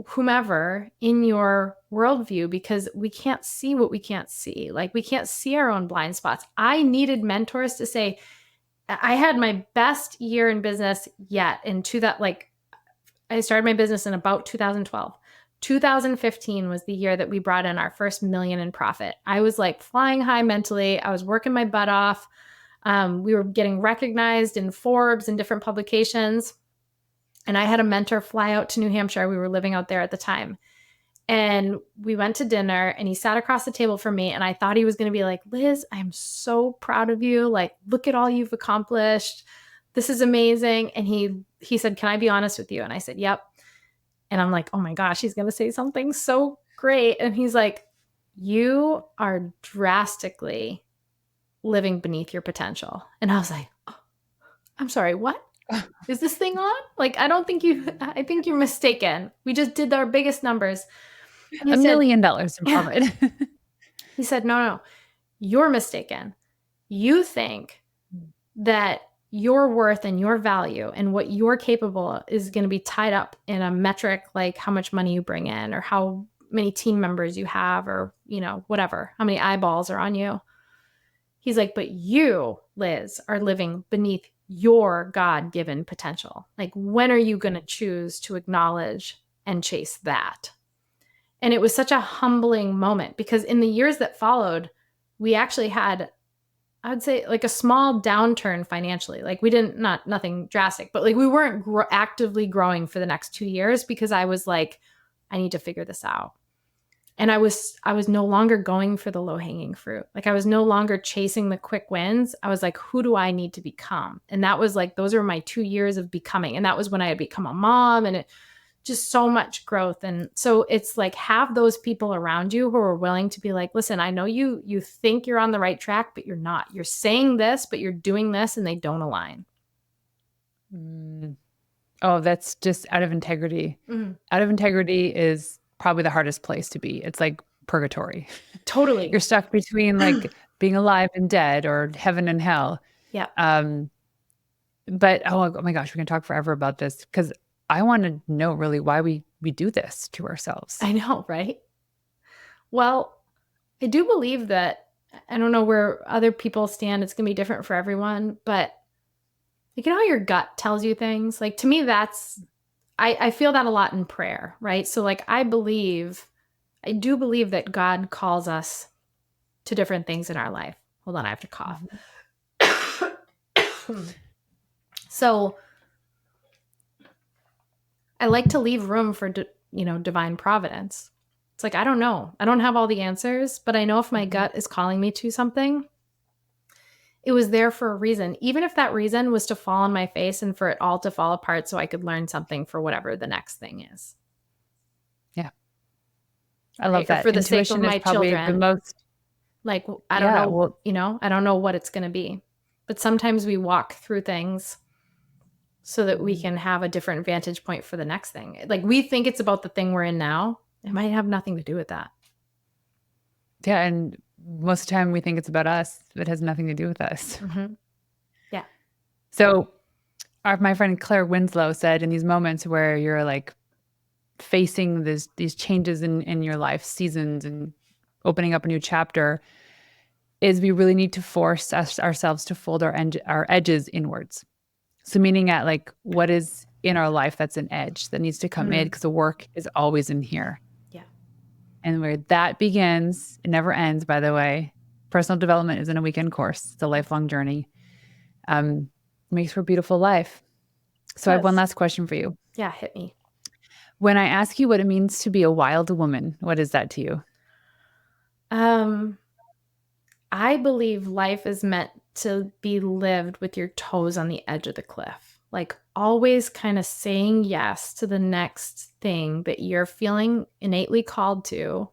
whomever in your worldview, because we can't see what we can't see. Like, we can't see our own blind spots. I needed mentors to say, I had my best year in business yet I started my business in about 2012. 2015 was the year that we brought in our first $1 million in profit. I was like flying high mentally. I was working my butt off. We were getting recognized in Forbes and different publications. And I had a mentor fly out to New Hampshire. We were living out there at the time. And we went to dinner and he sat across the table from me. And I thought he was going to be like, Liz, I'm so proud of you. Like, look at all you've accomplished. This is amazing. And he said, can I be honest with you? And I said, yep. And I'm like, oh my gosh, he's going to say something so great. And he's like, you are drastically living beneath your potential. And I was like, oh, I'm sorry, what? Is this thing on? Like, I think you're mistaken. We just did our biggest numbers. $1 million in profit. He said, no, you're mistaken. You think that your worth and your value and what you're capable of is going to be tied up in a metric like how much money you bring in or how many team members you have or, whatever, how many eyeballs are on you. He's like, but you, Liz, are living beneath your God-given potential. Like, when are you going to choose to acknowledge and chase that? And it was such a humbling moment, because in the years that followed, we actually had, I would say, like a small downturn financially. Like, we didn't, nothing drastic, but like we weren't actively growing for the next 2 years, because I was like, I need to figure this out. And I was no longer going for the low-hanging fruit. Like, I was no longer chasing the quick wins. I was like, who do I need to become? And that was like, those are my 2 years of becoming. And that was when I had become a mom, and just so much growth. And so it's like, have those people around you who are willing to be like, listen, I know you think you're on the right track, but you're not. You're saying this, but you're doing this, and they don't align. Mm. Oh, that's just out of integrity. Mm, Out of integrity is probably the hardest place to be. It's like purgatory. You're totally. stuck between like being alive and dead or heaven and hell. Yeah, Um, but oh my gosh, we can talk forever about this because I want to know really why we do this to ourselves. I know, right? Well, I do believe that I don't know where other people stand. It's going to be different for everyone, but like, you know how your gut tells you things? Like, to me, I feel that a lot in prayer, right? So, like, I do believe that God calls us to different things in our life. Hold on, I have to cough. Mhm. So, I like to leave room for, divine providence. It's like, I don't know. I don't have all the answers, but I know if my Mhm. gut is calling me to something, it was there for a reason. Even if that reason was to fall on my face and for it all to fall apart so I could learn something for whatever the next thing is, Yeah, I love right? Or that. for the sake of Intuition is my probably the children. most, Like, I don't yeah, know, well, I don't know what it's going to be. But sometimes we walk through things so that we mhm. can have a different vantage point for the next thing. Like, we think it's about the thing we're in now. It might have nothing to do with that. Yeah, and most of the time we think it's about us. It has nothing to do with us. Hmm. Yeah. So my friend Claire Winslow said in these moments where you're like facing these changes in your life seasons and opening up a new chapter is we really need to force ourselves to fold our edges inwards. So meaning at like what is in our life that's an edge that needs to come in Mm. because the work is always in here. Yeah. And where that begins, it never ends, by the way. Personal development isn't a weekend course. It's a lifelong journey. Um, Makes for a beautiful life. It So I have one does. last question for you. Yeah. Hit me. When I ask you what it means to be a wild woman, what is that to you? Um, I believe life is meant to be lived with your toes on the edge of the cliff. Like, always kind of saying yes to the next thing that you're feeling innately called to,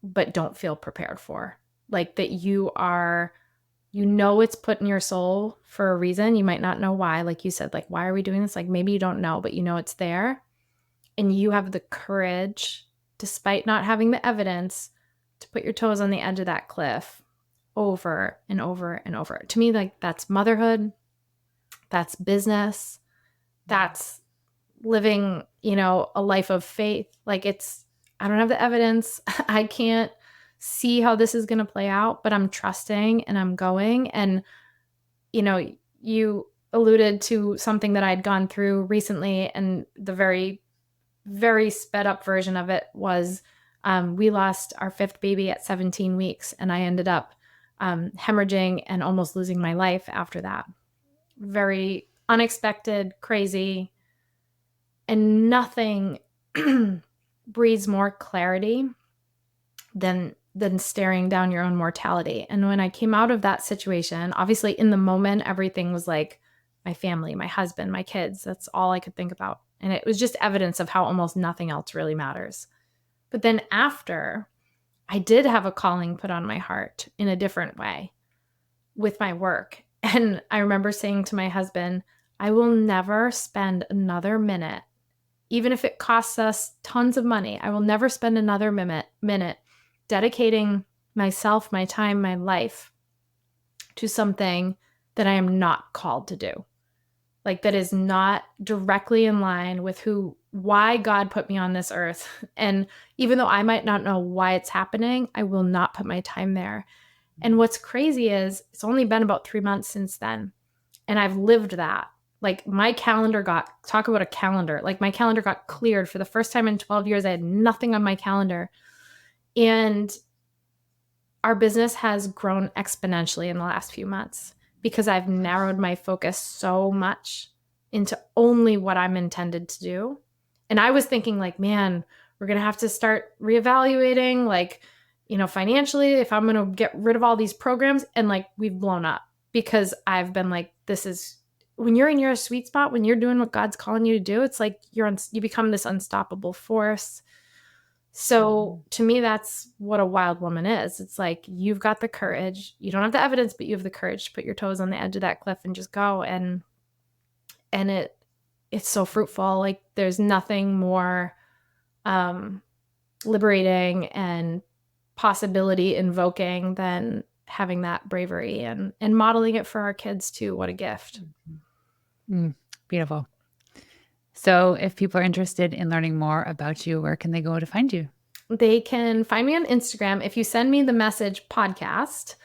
but don't feel prepared for. Like, that it's put in your soul for a reason. You might not know why. Like you said, like, why are we doing this? Like, maybe you don't know, but it's there. And you have the courage, despite not having the evidence, to put your toes on the edge of that cliff over and over and over. To me, like, that's motherhood, that's business, that's living, a life of faith. Like, I don't have the evidence. I can't see how this is going to play out, but I'm trusting and I'm going. And, you alluded to something that I'd gone through recently, and the very, very sped up version of it was we lost our fifth baby at 17 weeks, and I ended up hemorrhaging and almost losing my life after that. Very unexpected, crazy, and nothing breeds more clarity than staring down your own mortality. And when I came out of that situation, obviously in the moment, everything was like my family, my husband, my kids. That's all I could think about. And it was just evidence of how almost nothing else really matters. But then after, I did have a calling put on my heart in a different way with my work. And I remember saying to my husband, I will never spend another minute, even if it costs us tons of money. I will never spend another minute dedicating myself, my time, my life to something that I am not called to do. Like, that is not directly in line with why God put me on this earth. And even though I might not know why it's happening, I will not put my time there. And what's crazy is it's only been about 3 months since then. And I've lived that. Like, my calendar talk about a calendar. Like, my calendar got cleared for the first time in 12 years. I had nothing on my calendar. And our business has grown exponentially in the last few months because I've narrowed my focus so much into only what I'm intended to do. And I was thinking, like, man, we're going to have to start reevaluating, like, financially, if I'm going to get rid of all these programs. And like, we've blown up because I've been like, this is when you're in your sweet spot, when you're doing what God's calling you to do, it's like you become this unstoppable force. So to me, that's what a wild woman is. It's like, you've got the courage. You don't have the evidence, but you have the courage to put your toes on the edge of that cliff and just go. And and it's so fruitful. Like there's nothing more liberating and possibility invoking than having that bravery and modeling it for our kids too. What a gift. Beautiful. So if people are interested in learning more about you, where can they go to find you? They can find me on Instagram. If you send me the message podcast,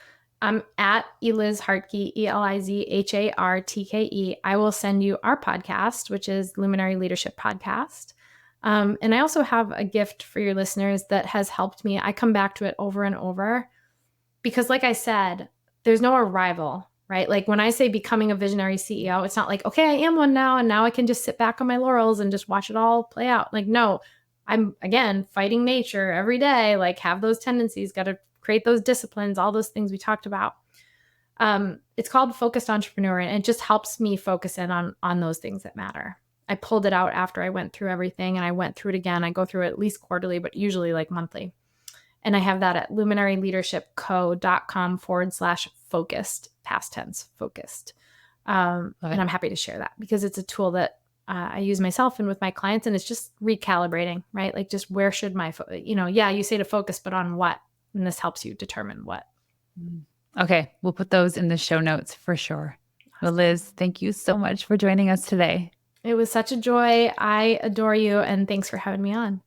I'm at Eliz Hartke, ELIZHARTKE. I will send you our podcast, which is Luminary Leadership Podcast. And I also have a gift for your listeners that has helped me. I come back to it over and over because, like I said, there's no arrival, right? Like when I say becoming a visionary CEO, it's not like, okay, I am one now, and now I can just sit back on my laurels and just watch it all play out. Like, no, I'm, again, fighting nature every day, like have those tendencies, got to create those disciplines, all those things we talked about. It's called Focused Entrepreneur, and it just helps me focus in on those things that matter. I pulled it out after I went through everything, and I went through it again. I go through it at least quarterly, but usually like monthly. And I have that at luminaryleadershipco.com/focused, past tense, focused. And I'm happy to share that because it's a tool that I use myself and with my clients, and it's just recalibrating, right? Like just where should my, you say to focus, but on what? And this helps you determine what. Okay. We'll put those in the show notes for sure. Well, Liz, thank you so much for joining us today. It was such a joy. I adore you, and thanks for having me on.